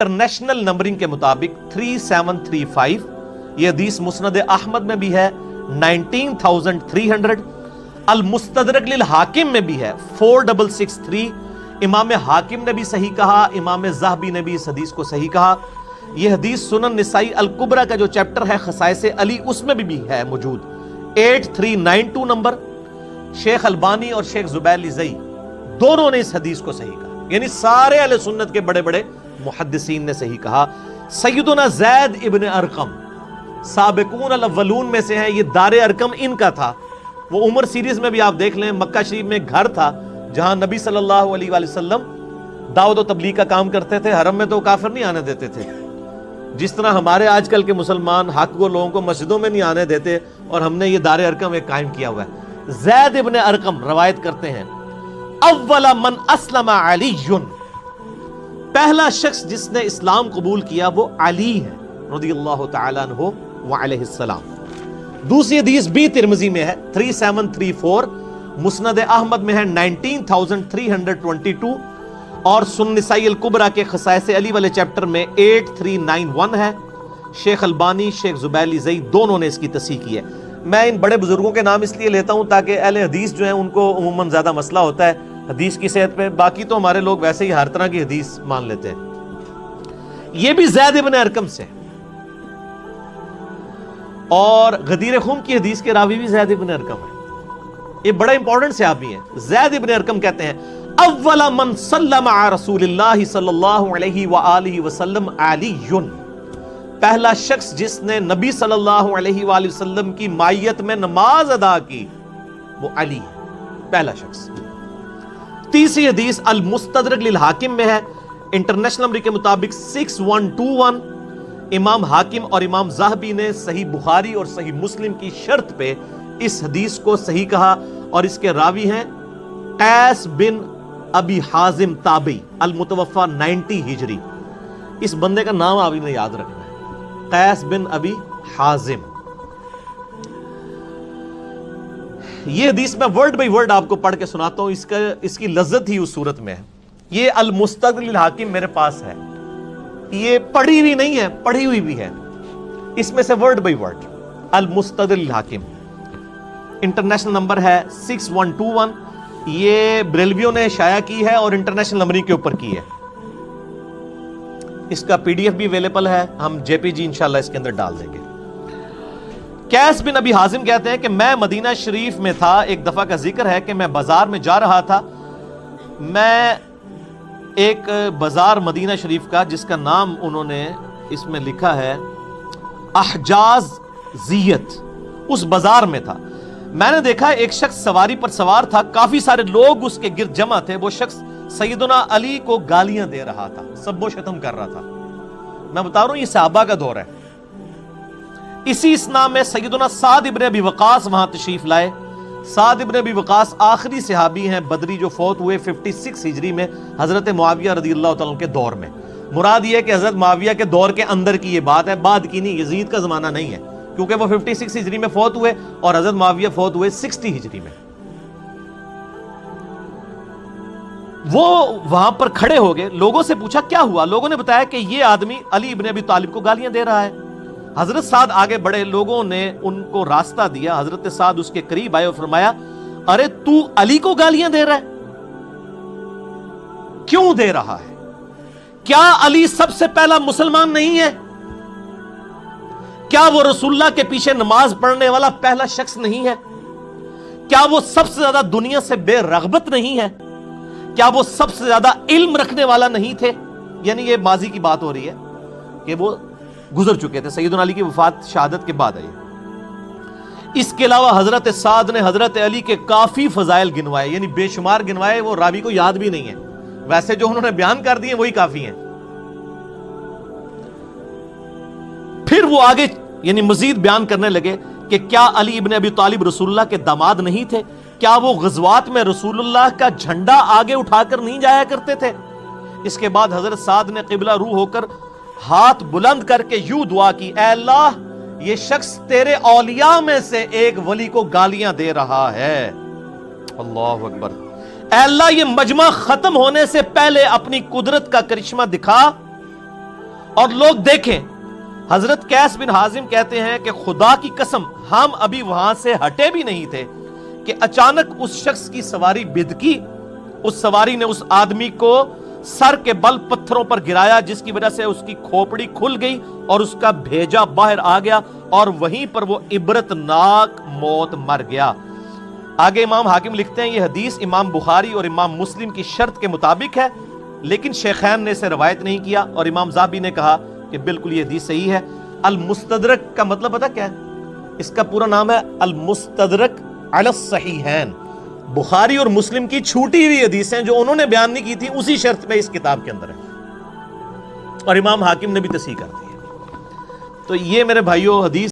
International numbering के मुताबिक 3735, ये हदीस मुस्नद अहमद में भी है 19,300, अल मुस्तदरक लिल हाकिम में भी है 4663, इमाम हाकिम ने भी सही कहा, इमाम ज़हबी ने भी इस हदीस को सही कहा। यह हदीस सुनन निसाई अल कुबरा का जो चैप्टर है खसाइस अली, उसमें भी है मौजूद 8392 नंबर। शेख अलबानी और शेख जुबैर लिज़ई दोनों ने इस हदीस को सही कहा, यानी सारे अहले सुन्नत के बड़े बड़े मुहद्दिसीन ने सही कहा। सैयदुना ज़ैद इब्न अरकम साबिकून अल अव्वलून में से है, ये दारे अरकम इनका था। वो उमर सीरीज में भी आप देख लें, मक्का शरीफ में घर था जहां नबी सल्लल्लाहु अलैहि वसल्लम दावत और तबलीग का काम करते थे। हरम में तो काफिर नहीं आने देते थे, जिस तरह हमारे आजकल के मुसलमान हक को लोगों को मस्जिदों में नहीं आने देते, और हमने ये दारे अरकम एक कायम किया हुआ है। ज़ैद इब्न अरकम रवायत करते हैं, अव्वला मन अस्लमा अलीयुन, पहला शख्स जिसने इस्लाम कबूल किया वो अली है रज़ियल्लाहु तआला अन्हु व अलैहिस्सलाम। दूसरी हदीस भी तिरमिज़ी में है 3734, मुस्नद अहमद में है 19,322, और सुनन निसाई अल कुबरा के खसाइस अली वाले चैप्टर में 8391 है। शेख अलबानी, शेख जुबैर लिज़ई दोनों ने इसकी तस्हीह की है। मैं इन बड़े बुजुर्गों के नाम इसलिए लेता हूं ताकि अहले हदीस जो है उनको उमूमन ज्यादा मसला होता है हदीस की सेहत पे, बाकी तो हमारे लोग वैसे ही हर तरह की हदीस मान लेते हैं। ये भी ज़ैद इब्न अरकम से, और गदीर खुम की हदीस के रावी भी ज़ैद इब्न अरकम है। ये बड़ा इंपॉर्टेंट सहाबी है। ज़ैद इब्न अरकम कहते हैं, अव्वला मन सल्लम अला रसूलिल्लाह सल्लल्लाहु अलैहि व आलिहि वसल्लम अलीयुन, पहला शख्स जिसने नबी सल्लल्लाहु अलैहि वसल्लम की मायत में नमाज अदा की वो अली है, पहला शख्स। तीसरी हदीस अल मुस्तदरक लिल हाकिम में है, इंटरनेशनल नंबर के मुताबिक 6121, इमाम हाकिम और इमाम ज़हबी ने सही बुखारी और सही मुस्लिम की शर्त पे इस हदीस को सही कहा, और इसके रावी हैं कैस बिन अबी हाजिम ताबी अल मुतवफ़ा 90 हिजरी। इस बंदे का नाम आप ने याद रखना है, कैस बिन अबी हाजिम। ये हदीस मैं वर्ड बाई वर्ड आपको पढ़ के सुनाता हूं, इसकी लज्जत ही उस सूरत में है। ये अल मुस्तदरक लिल हाकिम मेरे पास है, ये पढ़ी हुई नहीं है, पढ़ी हुई भी है, इसमें से वर्ड बाई वर्ड अल मुस्तदरक लिल हाकिम। इंटरनेशनल नंबर है 6121, ये ब्रेलवियो ने शाया की है और इंटरनेशनल नंबरिंग के ऊपर की है। इसका पीडीएफ भी अवेलेबल है, हम जेपीजी इंशाल्लाह इसके अंदर डाल देंगे। कैस बिन अबी हाजिम कहते हैं कि मैं मदीना शरीफ में था, एक दफा का जिक्र है कि मैं बाजार में जा रहा था। मैं एक बाजार मदीना शरीफ का जिसका नाम उन्होंने इसमें लिखा है अहजाज जियत, उस बाजार में था। मैंने देखा एक शख्स सवारी पर सवार था, काफी सारे लोग उसके गिर्द जमा थे। वो शख्स सैयदना अली को गालियां दे रहा था, सब्बो शतम कर रहा था। मैं बता रहा हूं ये सहाबा का दौर है। इसी इस्ना में सैयदना साद इब्न अबी वकास वहां तशरीफ लाए। साद इब्न अबी वकास आखिरी सहाबी हैं बदरी जो फौत हुए 56 हिजरी में हजरत मुआविया रज़ियल्लाहु तआला के दौर में। मुराद ये है कि हजरत मुआविया के दौर के अंदर की ये बात है, बाद की नहीं, यजीद का जमाना नहीं है, क्योंकि वो 56 हिजरी में फौत हुए और हजरत मुआविया फौत हुए 60 हिजरी में। वो वहां पर खड़े हो गए, लोगों से पूछा क्या हुआ। लोगों ने बताया कि ये आदमी अली इब्न अबी तालिब को गालियां दे रहा है। हजरत साद आगे बढ़े, लोगों ने उनको रास्ता दिया। हजरत साद उसके करीब आए और फरमाया, अरे तू अली को गालियां दे रहा है, क्यों दे रहा है? क्या अली सबसे पहला मुसलमान नहीं है? क्या वो रसूलुल्लाह के पीछे नमाज पढ़ने वाला पहला शख्स नहीं है? क्या वो सबसे ज्यादा दुनिया से बेरगबत नहीं है? क्या वो सबसे ज्यादा इल्म रखने वाला नहीं थे? यानी ये माजी की बात हो रही है कि वो गुजर चुके थे, सैयदना अली की वफात शहादत के बाद आई। इसके अलावा हजरत साद ने हजरत अली के काफी फजाइल गिनवाए, यानी बेशुमार गिनवाए, वो रावी को याद भी नहीं है। वैसे जो उन्होंने बयान कर दिए वही काफी हैं। फिर वो आगे यानी मजीद बयान करने लगे कि क्या अली इब्न अबी तालिब रसूलुल्लाह के दामाद नहीं थे? क्या वो गज़वात में रसूलुल्लाह का झंडा आगे उठाकर नहीं जाया करते थे? इसके बाद हजरत साद ने क़िबला रू होकर हाथ बुलंद करके यूं दुआ की, ऐ अल्लाह ये शख्स तेरे औलिया में से एक वली को गालियां दे रहा है। अल्लाहु अकबर। ऐ अल्लाह ये मजमा खत्म होने से पहले अपनी कुदरत का करिश्मा दिखा اور لوگ دیکھیں، حضرت قیس بن حازم کہتے ہیں کہ خدا کی قسم ہم ابھی وہاں سے ہٹے بھی نہیں تھے کہ اچانک اس شخص کی سواری بدکی، اس سواری نے اس آدمی کو سر کے بل پتھروں پر گرایا، جس کی وجہ سے اس کی کھوپڑی کھل گئی اور اس کا بھیجا باہر آ گیا، اور وہیں پر وہ عبرتناک موت مر گیا۔ آگے امام حاکم لکھتے ہیں یہ حدیث امام بخاری اور امام مسلم کی شرط کے مطابق ہے، لیکن شیخین نے اسے روایت نہیں کیا، اور امام ذہبی نے کہا کہ بالکل یہ حدیث صحیح ہے۔ المستدرک کا مطلب پتہ کیا ہے؟ اس کا پورا نام ہے المستدرک علی الصحیحین، بخاری اور مسلم کی چھوٹی ہوئی حدیثیں جو انہوں نے بیان نہیں کی تھی اسی شرط پہ اس کتاب کے اندر ہے، اور امام حاکم نے بھی تصحیح کر دی ہے۔ تو یہ میرے بھائیوں حدیث